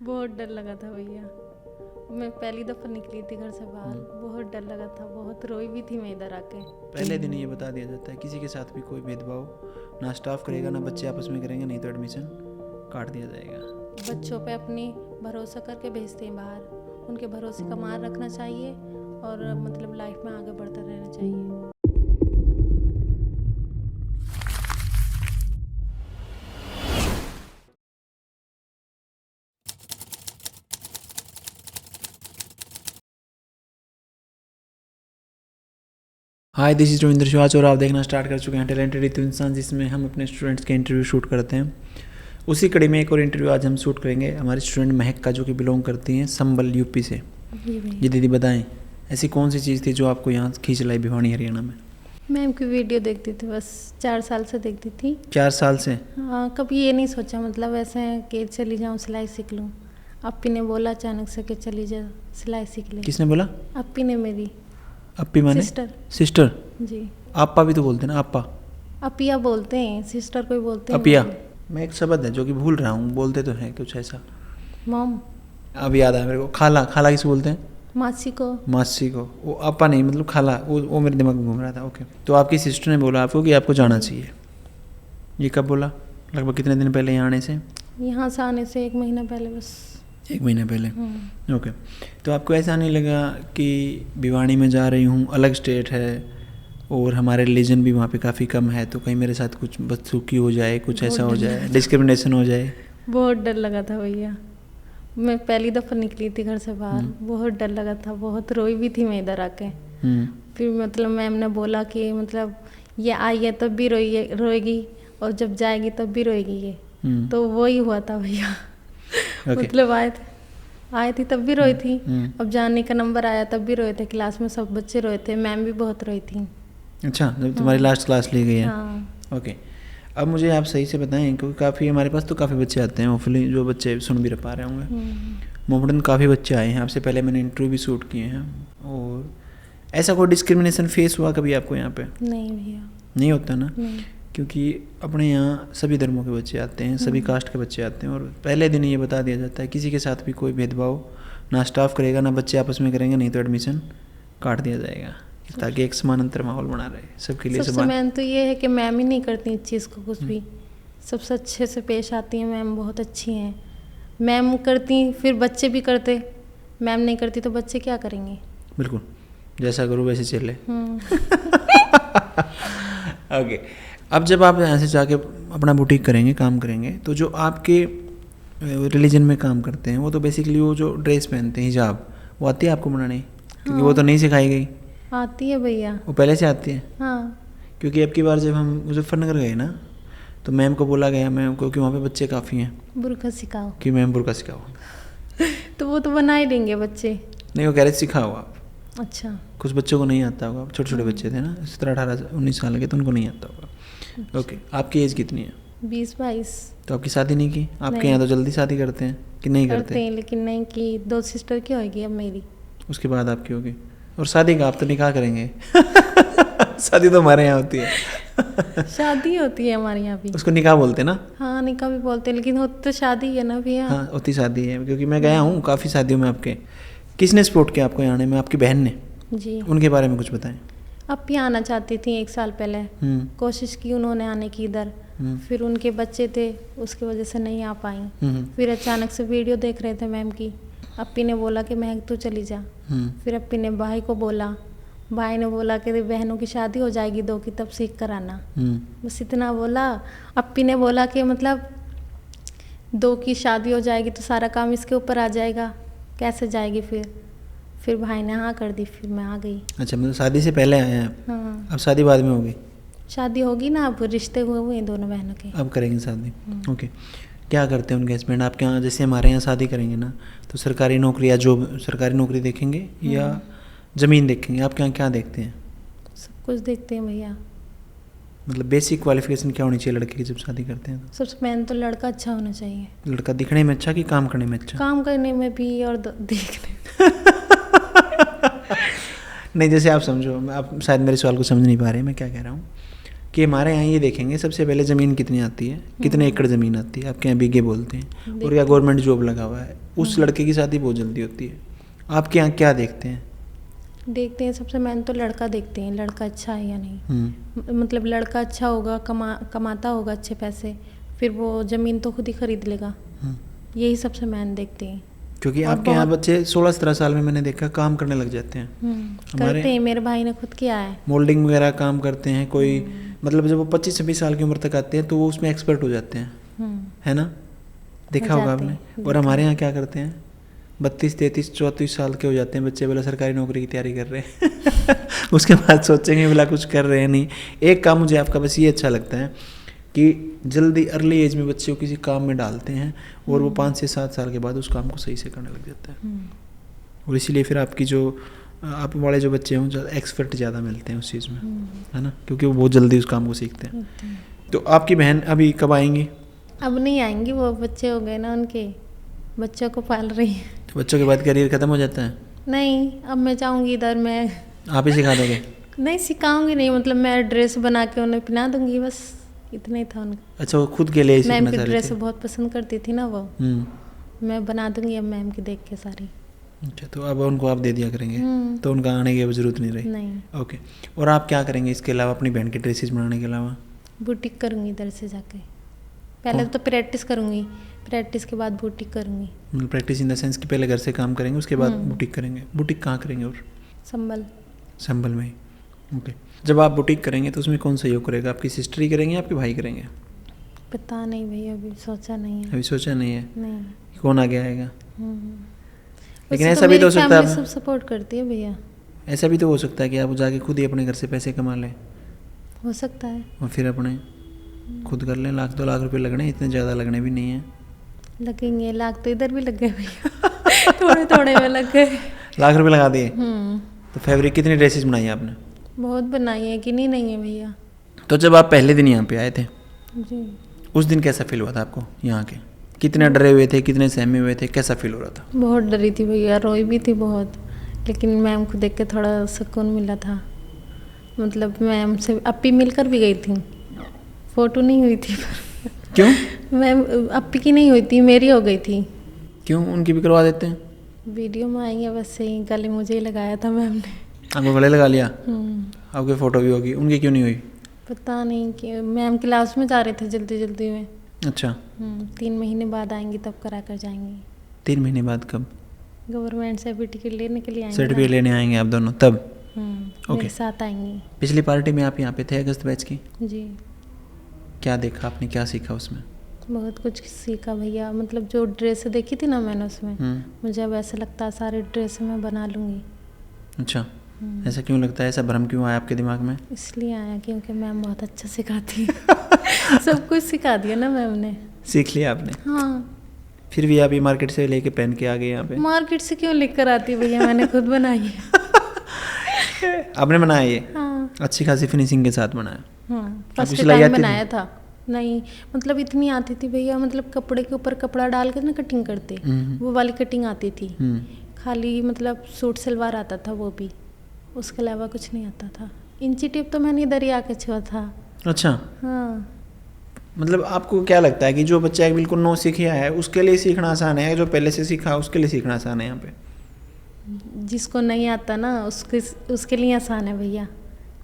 बहुत डर लगा था भैया। मैं पहली दफ़ा निकली थी घर से बाहर, बहुत डर लगा था, बहुत रोई भी थी मैं इधर आके। पहले दिन ये बता दिया जाता है किसी के साथ भी कोई भेदभाव ना स्टाफ करेगा ना बच्चे आपस में करेंगे, नहीं तो एडमिशन काट दिया जाएगा। बच्चों पे अपनी भरोसा करके भेजते हैं बाहर, उनके भरोसे का मान रखना चाहिए और मतलब लाइफ में आगे बढ़ते रहना चाहिए। हाय, दिस इज रविंद्र शिवाच और आप देखना स्टार्ट कर चुके हैं टैलेंटेड इतु इंसान, जिसमें हम अपने स्टूडेंट्स के इंटरव्यू शूट करते हैं। उसी कड़ी में एक और इंटरव्यू आज हम शूट करेंगे हमारी स्टूडेंट महक का, जो कि बिलोंग करती हैं संबल यूपी से। जी दीदी, बताएं ऐसी कौन सी चीज़ थी जो आपको यहाँ खींच लाई भिवानी हरियाणा में? मैम की वीडियो देखती थी, बस 4 साल से देखती थी। 4 साल से? हाँ, कभी ये नहीं सोचा मतलब ऐसे कि चली जाऊँ सिलाई सीख लूँ। अप्पी ने बोला अचानक से कि चली जा सिलाई सीख ले। किसने बोला? अप्पी ने, मेरी अप्पी माने? सिस्टर। जी। आपा भी तो बोलते हैं ना, आपा। अपिया बोलते हैं, सिस्टर कोई बोलते हैं। अपिया मैं एक शब्द है जो कि भूल रहा हूँ, बोलते तो हैं कुछ ऐसा। मॉम। अब याद आया मेरे को। खाला, खाला किसे बोलते हैं? मासी को। मासी को। वो आपा नहीं, मतलब खाला, वो मेरे दिमाग में घूम रहा था। ओके, तो आपकी सिस्टर ने बोला आपको कि आपको जाना चाहिए। ये कब बोला? लगभग कितने दिन पहले यहाँ आने से? यहाँ से आने से 1 महीना पहले बस। 1 महीने पहले। ओके, तो आपको ऐसा नहीं लगा कि भिवानी में जा रही हूँ, अलग स्टेट है और हमारे रिलीजन भी वहाँ पे काफ़ी कम है, तो कहीं मेरे साथ कुछ बदसलूकी हो जाए, कुछ ऐसा हो जाए, डिस्क्रिमिनेशन हो जाए? बहुत डर लगा था भैया। मैं पहली दफ़ा निकली थी घर से बाहर, बहुत डर लगा था, बहुत रोई भी थी मैं इधर आके। फिर मतलब मैम ने बोला कि मतलब ये आई है तब भी रोएगी और जब जाएगी तब भी रोएगी ये। तो वही हुआ था भैया। मतलब आए थी तब भी रोई थी, अब जाने का नंबर आया तब भी रोए थे, क्लास में सब बच्चे रोए थे, मैम भी बहुत रोई थी। अच्छा, जब तुम्हारी लास्ट क्लास ली गई है। हाँ। ओके, अब मुझे आप सही से बताएं, क्योंकि काफ़ी हमारे पास तो काफ़ी बच्चे आते हैं, होपफुली जो बच्चे सुन भी पा रहे होंगे। मोमडन काफ़ी बच्चे आए हैं, आपसे पहले मैंने इंटरव्यू भी शूट किए हैं। और ऐसा कोई डिस्क्रिमिनेशन फेस हुआ कभी आपको यहाँ पे? नहीं भैया। नहीं होता ना? नहीं। क्योंकि अपने यहाँ सभी धर्मों के बच्चे आते हैं, सभी कास्ट के बच्चे आते हैं, और पहले दिन ये बता दिया जाता है किसी के साथ भी कोई भेदभाव ना स्टाफ करेगा ना बच्चे आपस में करेंगे, नहीं तो एडमिशन काट दिया जाएगा, ताकि एक समानांतर माहौल बना रहे सबके लिए। सबसे मेन तो ये है कि मैम ही नहीं करती इस चीज़ को कुछ भी, सबसे अच्छे से पेश आती हैं मैम, बहुत अच्छी हैं मैम। करती फिर बच्चे भी करते, मैम नहीं करती तो बच्चे क्या करेंगे? बिल्कुल, जैसा करो वैसे चले। ओके, अब जब आप यहाँ से जाके अपना बुटीक करेंगे, काम करेंगे, तो जो आपके रिलीजन में काम करते हैं वो तो बेसिकली वो जो ड्रेस पहनते हैं, हिजाब, वो आती है आपको बनाने? क्योंकि वो तो नहीं सिखाई गई। आती है भैया, वो पहले से आती है। हाँ। क्योंकि अब की बार जब हम मुजफ्फरनगर गए ना, तो मैम को बोला गया, मैम को, कि वहाँ पे बच्चे काफ़ी हैं, बुर्का सिखाओ, कि मैम बुर्का सिखाओ। तो वो तो बना ही देंगे बच्चे। नहीं, वो कह रहे सिखाओ आप। अच्छा। कुछ बच्चों को नहीं आता होगा, छोटे छोटे बच्चे थे ना, 17-18-19 साल के, तो उनको नहीं आता होगा। ओके, आपकी एज कितनी है? 20-22। तो आपकी शादी नहीं की? आपके यहाँ तो जल्दी शादी करते हैं कि नहीं करते हैं, लेकिन नहीं की। 2 सिस्टर की होगी अब मेरी, उसके बाद आपकी होगी। और शादी का आप तो निकाह करेंगे? शादी तो हमारे यहाँ होती है। शादी होती है हमारे यहाँ भी। उसको निकाह बोलते हैं ना? हाँ, निकाह भी बोलते हैं, लेकिन होती तो शादी है ना भैया। हाँ, होती शादी है, क्योंकि मैं गया हूँ काफ़ी शादियों में आपके। किसने सपोर्ट किया आपको यहाँ आने में? आपकी बहन ने? जी। उनके बारे में कुछ बताएं। अब भी आना चाहती थी 1 साल पहले, कोशिश की उन्होंने आने की इधर, फिर उनके बच्चे थे, उसकी वजह से नहीं आ पाई। फिर अचानक से वीडियो देख रहे थे मैम की, अप्पी ने बोला कि महक तू चली जा। फिर अप्पी ने भाई को बोला, भाई ने बोला कि बहनों की शादी हो जाएगी 2 की, तब सीख कर आना। बस इतना बोला। अप्पी ने बोला कि मतलब 2 की शादी हो जाएगी तो सारा काम इसके ऊपर आ जाएगा, कैसे जाएगी? फिर भाई ने हाँ कर दी, फिर मैं आ गई। अच्छा, मतलब शादी से पहले आए हैं आप? हाँ। अब शादी बाद में होगी? शादी होगी ना, अब रिश्ते हुए हैं दोनों बहनों के। अब करेंगे शादी। ओके, क्या करते हैं उनके हस्बैंड आपके यहाँ? जैसे हमारे यहाँ शादी करेंगे ना, तो सरकारी नौकरी या जॉब, सरकारी नौकरी देखेंगे या ज़मीन देखेंगे? आपके यहाँ क्या देखते हैं? सब कुछ देखते हैं भैया। मतलब बेसिक क्वालिफिकेशन क्या होनी चाहिए लड़के की जब शादी करते हैं? तो सबसे मेन तो लड़का अच्छा होना चाहिए। लड़का दिखने में अच्छा कि काम करने में अच्छा? काम करने में भी और देखने में। नहीं, जैसे आप समझो, आप शायद मेरे सवाल को समझ नहीं पा रहे, मैं क्या कह रहा हूँ कि हमारे यहाँ ये देखेंगे सबसे पहले ज़मीन कितनी आती है, कितने एकड़ ज़मीन आती है, आपके यहाँ बीघे बोलते हैं, और क्या गवर्नमेंट जॉब लगा हुआ है, उस लड़के की शादी बहुत जल्दी होती है। आपके यहाँ क्या देखते हैं? देखते हैं सबसे मेन तो लड़का देखते हैं, लड़का अच्छा है या नहीं। मतलब लड़का अच्छा होगा, कमाता होगा अच्छे पैसे, फिर वो ज़मीन तो खुद ही खरीद लेगा। यही सबसे मेन देखते हैं। क्योंकि आपके यहाँ बच्चे 16-17 साल में मैंने देखा काम करने लग जाते हैं। करते हैं, मेरे भाई ने खुद किया है। मोल्डिंग वगैरह काम करते हैं कोई, मतलब जब वो 25-26 साल की उम्र तक आते हैं तो वो उसमें एक्सपर्ट हो जाते हैं, है ना? देखा होगा आपने। और हमारे यहाँ क्या करते हैं, 32, 33, 34 साल के हो जाते हैं बच्चे, बोला सरकारी नौकरी की तैयारी कर रहे हैं उसके बाद सोचेंगे बोला कुछ कर रहे हैं नहीं। एक काम मुझे आपका बस ये अच्छा लगता है कि जल्दी अर्ली एज में बच्चे को किसी काम में डालते हैं और वो 5 से 7 साल के बाद उस काम को सही से करने लग जाता है। और इसीलिए फिर आपकी जो आप वाले जो बच्चे हों एक्सपर्ट ज़्यादा मिलते हैं उस चीज़ में, है ना, क्योंकि वो बहुत जल्दी उस काम को सीखते हैं। तो आपकी बहन अभी कब आएंगी? अब नहीं आएंगी, वो बच्चे हो गए ना उनके, बच्चों को पाल रही है। तो बच्चों के बाद करियर ख़त्म हो जाता है? नहीं, अब मैं जाऊँगी इधर, मैं आप ही सिखा दोगे? नहीं सिखाऊंगी नहीं, मतलब मैं ड्रेस बना के उन्हें पहना दूंगी, बस इतना ही था उनका। अच्छा, वो खुद के लिए सीखना मैम चाह की रही ड्रेस थी? बहुत पसंद करती थी ना वो, मैं बना दूंगी अब मैम की देख के सारी। अच्छा, तो अब उनको आप दे दिया करेंगे, तो उनका आने की अब जरूरत नहीं रही? नहीं। ओके। और आप क्या करेंगे इसके अलावा, अपनी बहन की ड्रेसेस बनाने के अलावा? बुटीक करूँगी इधर से जाके, पहले तो प्रैक्टिस करूँगी, प्रैक्टिस के बाद बुटीक करूँगी। मतलब प्रैक्टिस इन द सेंस कि पहले घर से काम करेंगे उसके बाद बुटीक करेंगे। बुटीक कहाँ करेंगे? और संभल में ही। ओके। जब आप बुटीक करेंगे तो उसमें कौन सहयोग करेगा, आपकी सिस्टर ही करेंगे, आपके भाई करेंगे? पता नहीं भैया, अभी सोचा नहीं है। अभी सोचा नहीं है? नहीं। कौन आगे आएगा? लेकिन वैसे ऐसा भी तो हो सकता है, सब सपोर्ट करती है भैया। ऐसा भी तो हो सकता है कि आप जाके खुद ही अपने घर से पैसे कमा लें। हो सकता है। और फिर अपने खुद कर लें। 1-2 लाख रुपए लगने, इतने ज़्यादा लगने भी नहीं है। लगेंगे, लाख तो इधर भी लग गए भैया थोड़े थोड़े में लग गए। लाख रुपए लगा दिए? तो फैब्रिक कितनी ड्रेसेस बनाई आपने? बहुत बनाई है, कि नहीं है भैया। तो जब आप पहले दिन यहाँ पे आए थे जी, उस दिन कैसा फील हुआ था आपको यहाँ के? कितने डरे हुए थे, कितने सहमे हुए थे, कैसा फील हो रहा था? बहुत डरी थी भैया, रोई भी थी बहुत, लेकिन मैम को देख के थोड़ा सुकून मिला था। मतलब मैम से अप्पी मिलकर भी गई थी, फोटो नहीं हुई थी क्यों? मैम अप्पी की नहीं हुई थी, मेरी हो गई थी। क्यों? उनकी भी करवा देते हैं। वीडियो में आएंगे बस, यही गले मुझे ही लगाया था मैम ने। आपको गले लगा लिया? आपकी फ़ोटो भी होगी, उनकी क्यों नहीं हुई? पता नहीं कि मैम क्लास में जा रहे थे जल्दी जल्दी में। अच्छा। 3 महीने बाद आएंगी तब करा कर जाएंगी। 3 महीने बाद कब? गवर्नमेंट सर्टिफिकेट लेने के लिए आएंगे। सर्टिफिकेट लेने आएंगे आप दोनों तब? मेरे साथ आएंगी। पिछली पार्टी में आप यहाँ पे थे अगस्त बैच की? जी। क्या देखा आपने, क्या सीखा उसमें? बहुत कुछ सीखा भैया, मतलब जो ड्रेस देखी थी ना मैंने उसमें, मुझे अब ऐसा लगता है सारी ड्रेस मैं बना लूँगी। अच्छा, ऐसा क्यों लगता है, ऐसा भ्रम क्यों आया आपके दिमाग में? इसलिए आया क्योंकि मैम बहुत अच्छा सिखाती है सब कुछ सिखा दिया ना मैम ने। सीख लिया आपने? हाँ। फिर भी आप ये मार्केट से लेके पहन के आ गए यहाँ पे? मार्केट से क्यों लेकर आती भैया, मैंने खुद बनाई है आपने बनाया ये? हाँ। अच्छी खासी फिनिशिंग के साथ बनाया? हाँ, फर्स्ट टाइम बनाया था। नहीं, मतलब इतनी आती थी भैया, मतलब कपड़े के ऊपर कपड़ा डाल कर ना कटिंग करते, वो वाली कटिंग आती थी। खाली मतलब सूट सलवार आता था, वो भी, उसके अलावा कुछ नहीं आता था। इंची टेप तो मैंने इधर ही आके छुआ था। अच्छा। हाँ। मतलब आपको क्या लगता है कि जो बच्चा बिल्कुल नो सीखा है उसके लिए सीखना आसान है, जो पहले से सीखा उसके लिए सीखना आसान है? यहाँ पे जिसको नहीं आता ना उसके लिए आसान है भैया,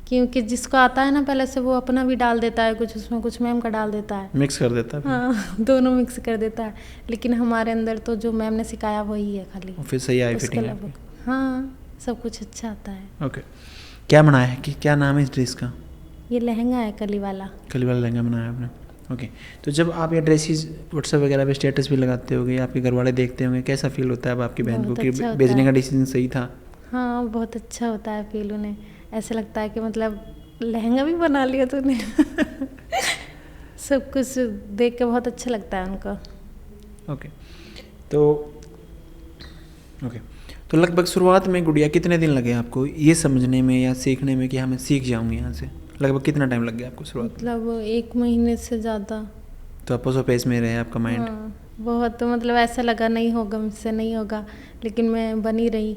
क्योंकि जिसको आता है ना पहले से, वो अपना भी डाल देता है कुछ उसमें, कुछ मैम का डाल देता है, मिक्स कर देता है। हाँ, दोनों मिक्स कर देता है। लेकिन हमारे अंदर तो जो मैम ने सिखाया वही है खाली, फिर सही आई फिटिंग है। हाँ, सब कुछ अच्छा आता है। ओके। क्या बनाया है, कि क्या नाम है इस ड्रेस का? ये लहंगा है, कली वाला लहंगा बनाया आपने। ओके। तो जब आप ये ड्रेसेस व्हाट्सएप वगैरह पे स्टेटस भी लगाते होंगे, आपके घर वाले देखते होंगे, कैसा फील होता है अब आपकी बहन को कि भेजने का डिसीजन सही था? हाँ, बहुत अच्छा होता है फील। उन्हें ऐसा लगता है कि मतलब लहंगा भी बना लिया तूने सब कुछ देख के बहुत अच्छा लगता है उनको। ओके। तो लगभग शुरुआत में गुड़िया कितने दिन लगे आपको ये समझने में या सीखने में कि हाँ मैं सीख जाऊँगी यहाँ से? लगभग कितना टाइम लग गया आपको शुरुआत? मतलब 1 महीने से ज़्यादा। तो आपस पेस में रहे आपका माइंड? हाँ, बहुत। मतलब ऐसा लगा नहीं होगा मुझसे, नहीं होगा, लेकिन मैं बनी रही।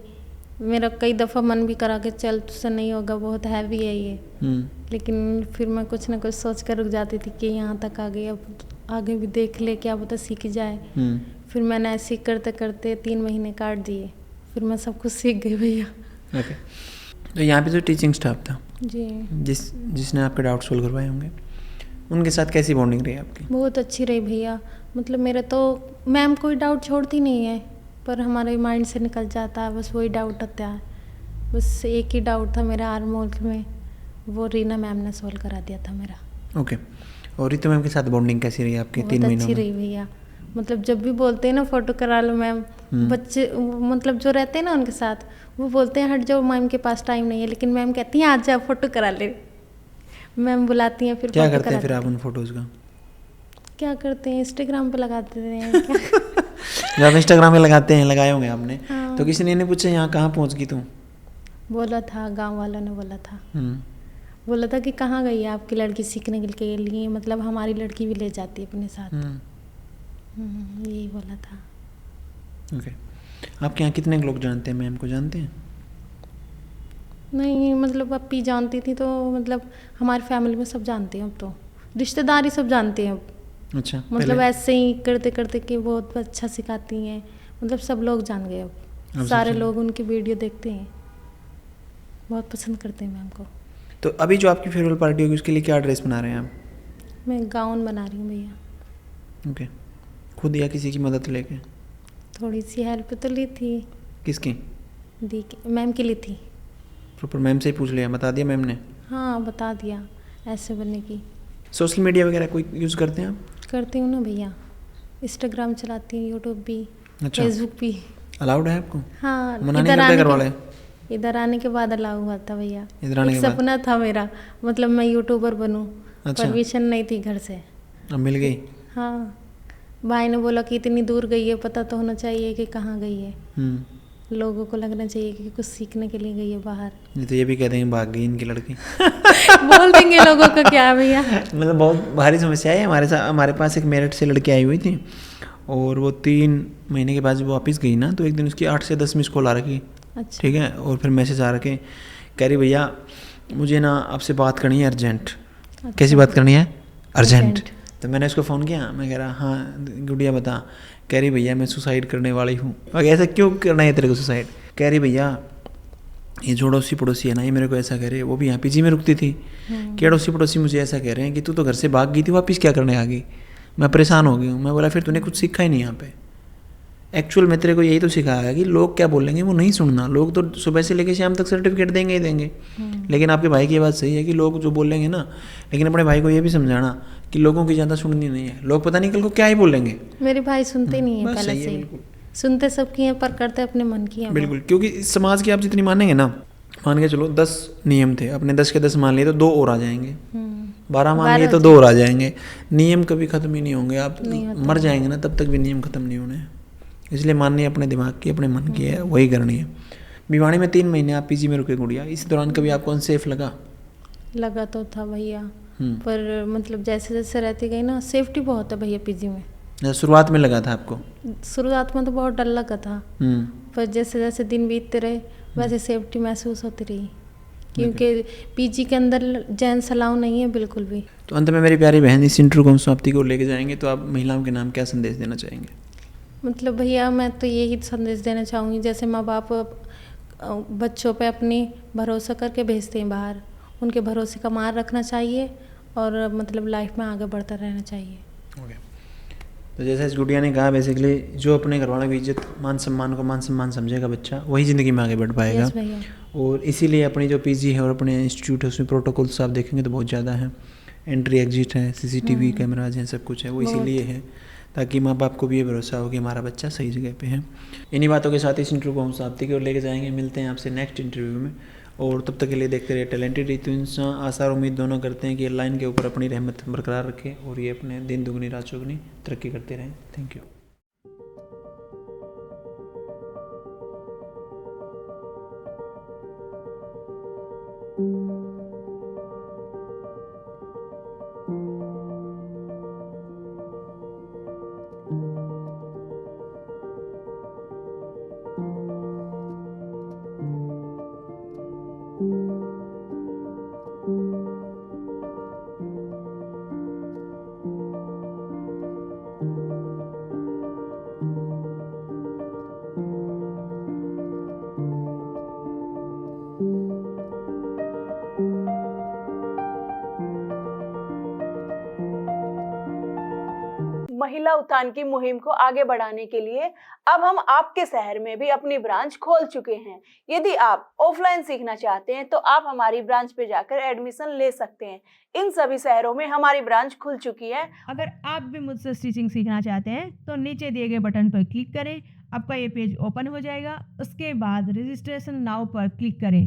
मेरा कई दफ़ा मन भी करा कि चल तुझसे नहीं होगा, बहुत हैवी है ये, लेकिन फिर मैं कुछ ना कुछ सोच कर रुक जाती थी कि यहाँ तक आ गई, अब आगे भी देख ले, क्या पता सीख जाए। फिर मैंने ऐसे करते करते 3 महीने काट दिए, फिर मैं सब कुछ सीख गई भैया। ओके। तो यहाँ पे जो टीचिंग स्टाफ था जी, जिसने आपके डाउट सोल्व करवाए होंगे, उनके साथ कैसी बॉन्डिंग रही आपकी? बहुत अच्छी रही भैया। मतलब मेरे तो मैम कोई डाउट छोड़ती नहीं है, पर हमारे माइंड से निकल जाता है, बस वही डाउट आता है। बस एक ही डाउट था मेरा आर्मोल में, वो रीना मैम ने सोल्व करा दिया था मेरा। ओके। और रितु मैम के साथ बॉन्डिंग कैसी रही आपकी 3 महीनों में? बहुत अच्छी रही भैया। मतलब जब भी बोलते हैं ना फ़ोटो करा लो मैम, बच्चे मतलब जो रहते हैं ना उनके साथ, वो बोलते हैं हट जाओ मैम के पास टाइम नहीं है, लेकिन मैम कहती हैं आज जा फ़ोटो करा ले। मैम बुलाती हैं, फिर क्या करते हैं फिर आप उन फोटोज़ का? क्या करते हैं, इंस्टाग्राम पे लगा देते हैं क्या? जब आप इंस्टाग्राम पे लगाते हैं, लगाए होंगे आपने, हाँ। तो किसी ने नहीं पूछा यहाँ कहाँ पहुँच गई तू? बोला था, गांव वालों ने बोला था। बोला था कि कहाँ गई है आपकी लड़की सीखने के लिए, मतलब हमारी लड़की भी ले जाती है अपने साथ। यही बोला था। ओके। आपके यहाँ कितने लोग जानते हैं मैम को, जानते हैं? नहीं, मतलब अपी जानती थी, तो मतलब हमारी फैमिली में सब जानते हैं अब तो, रिश्तेदार ही सब जानते हैं अब। अच्छा। मतलब ऐसे ही करते करते कि बहुत अच्छा सिखाती हैं, मतलब सब लोग जान गए अब सारे लोग उनकी वीडियो देखते हैं, बहुत पसंद करते हैं मैम को। तो अभी जो आपकी फेयरवेल पार्टी होगी उसके लिए क्या ड्रेस बना रहे हैं आप? मैं गाउन बना रही हूँ भैया। ओके। खुद या किसी की मदद लेके? थोड़ी सी हेल्प तो ली थी। किसकी? दी मैम की ली थी। प्रॉपर मैम से ही पूछ लिया, बता दिया मैम ने? हाँ बता दिया ऐसे बनने की। सोशल मीडिया वगैरह कोई यूज़ करते हैं आप? करती हूँ ना भैया, इंस्टाग्राम चलाती हूँ, यूट्यूब भी, अच्छा। फेसबुक भी। अलाउड है आपको? हाँ, इधर आने के बाद अलाउ हुआ था भैया। एक सपना था मेरा, मतलब मैं यूट्यूबर बनूं। अच्छा। परमिशन नहीं थी घर से, अब मिल गई? हाँ, भाई ने बोला कि इतनी दूर गई है, पता तो होना चाहिए कि कहाँ गई है, लोगों को लगना चाहिए कि कुछ सीखने के लिए गई है बाहर। नहीं तो ये भी कह देंगे भाग गई इनकी लड़की। बोल देंगे लोगों को क्या भैया। मतलब बहुत भारी समस्या है हमारे साथ। हमारे पास एक मेरठ से लड़की आई हुई थी, और वो 3 महीने के बाद जब वापस गई ना, तो एक दिन उसकी 8 से 10 मिस कॉल आ रखी। अच्छा। ठीक है, और फिर मैसेज आ रखे, कह रही भैया मुझे ना आपसे बात करनी है अर्जेंट। अच्छा। कैसी बात करनी है? अर्जेंट। तो मैंने उसको फ़ोन किया, मैं कह रहा हाँ गुड़िया बता। कह रही भैया मैं सुसाइड करने वाली हूँ। और ऐसा क्यों करना है तेरे को सुसाइड? कह रही भैया ये जो अड़ोसी पड़ोसी है ना, ये मेरे को ऐसा कह रहे हैं, वो भी यहाँ पीजी में रुकती थी, कि अड़ोसी पड़ोसी मुझे ऐसा कह रहे हैं कि तू तो घर से भाग गई थी, वापस क्या करने आ गई, मैं परेशान हो गई हूँ। मैं बोला फिर तूने कुछ सीखा ही नहीं यहाँ पे। एक्चुअल में तेरे को यही तो सिखाया है कि लोग क्या बोलेंगे वो नहीं सुनना। लोग तो सुबह से लेकर शाम तक सर्टिफिकेट देंगे ही देंगे, लेकिन आपके भाई की ये बात सही है कि लोग जो बोलेंगे ना, लेकिन अपने भाई को ये भी समझाना कि लोगों की ज़्यादा सुननी नहीं है। लोग पता नहीं कल को क्या ही बोलेंगे। मेरे भाई सुनते नहीं है पहले से ही, सुनते सबकी हैं पर करते अपने मन की हैं। बिल्कुल, क्योंकि समाज की आप जितनी मानेंगे ना, मान के चलो 10 नियम थे, अपने 10 के 10 मान लिए तो 2 और आ जाएंगे, 12 मान लिए तो 2 और आ जाएंगे। नियम कभी ख़त्म ही नहीं होंगे, आप मर जाएंगे ना तब तक भी नियम ख़त्म नहीं होने। इसलिए माननी अपने दिमाग की, अपने मन की है, वही करनी है। भिवानी में 3 महीने आप पीजी में रुके गुड़िया, इस दौरान कभी आपको अनसेफ लगा? लगा तो था भैया, पर मतलब जैसे जैसे रहती गई ना, सेफ्टी बहुत है भैया पीजी में। शुरुआत में लगा था आपको? शुरुआत में तो बहुत डर लगा था, पर जैसे जैसे दिन बीतते रहे वैसे सेफ्टी महसूस होती रही, क्योंकि पीजी के अंदर जेंट्स अलाउ नहीं है बिल्कुल भी। तो अंत में मेरी प्यारी बहन, इस इंटरव्यू को हम समाप्ति को लेके जाएंगे, तो आप महिलाओं के नाम क्या संदेश देना चाहेंगे? मतलब भैया मैं तो यही संदेश देना चाहूँगी, जैसे माँ बाप बच्चों पे अपनी भरोसा करके भेजते हैं बाहर, उनके भरोसे का मान रखना चाहिए और मतलब लाइफ में आगे बढ़ता रहना चाहिए। ओके। तो जैसे इस गुड़िया ने कहा, बेसिकली जो अपने घर वालों की इज्जत मान सम्मान को मान सम्मान समझेगा बच्चा, वही ज़िंदगी में आगे बढ़ पाएगा। और इसीलिए अपनी जो पीजी है और अपने इंस्टीट्यूट है उसमें प्रोटोकॉल्स आप देखेंगे तो बहुत ज़्यादा है, एंट्री एग्जिट है, सीसीटीवी कैमराज हैं, सब कुछ है। वो इसीलिए है ताकि माँ बाप को भी ये भरोसा हो कि हमारा बच्चा सही जगह पे है। इन्हीं बातों के साथ इस इंटरव्यू को हम समाप्ति की ओर लेके जाएंगे। मिलते हैं आपसे नेक्स्ट इंटरव्यू में, और तब तक के लिए देखते रहिए टैलेंटेड रितु इंसान। आशा और उम्मीद दोनों करते हैं कि लाइन के ऊपर अपनी रहमत बरकरार रखें और ये अपने दिन दुगनी रात चौगुनी तरक्की करते रहें। Thank you. महिला उत्थान की मुहिम को आगे बढ़ाने के लिए अब हम आपके शहर में भी अपनी ब्रांच खोल चुके हैं। यदि आप ऑफलाइन सीखना चाहते हैं तो आप हमारी ब्रांच पे जाकर एडमिशन ले सकते हैं। इन सभी शहरों में हमारी ब्रांच खुल चुकी है। अगर आप भी मुझसे स्टिचिंग सीखना चाहते हैं तो नीचे दिए गए बटन पर क्लिक करें, आपका ये पेज ओपन हो जाएगा। उसके बाद रजिस्ट्रेशन नाउ पर क्लिक करें,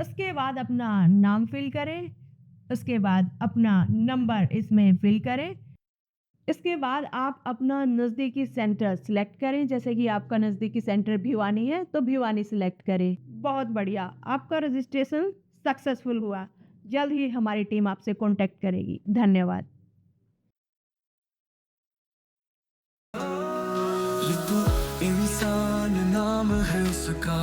उसके बाद अपना नाम फिल करें, उसके बाद अपना नंबर इसमें फिल करें। इसके बाद आप अपना नज़दीकी सेंटर सिलेक्ट करें, जैसे कि आपका नज़दीकी सेंटर भिवानी है तो भिवानी सिलेक्ट करें। बहुत बढ़िया, आपका रजिस्ट्रेशन सक्सेसफुल हुआ। जल्द ही हमारी टीम आपसे कांटेक्ट करेगी। धन्यवाद। ये तो इंसान नाम है उसका,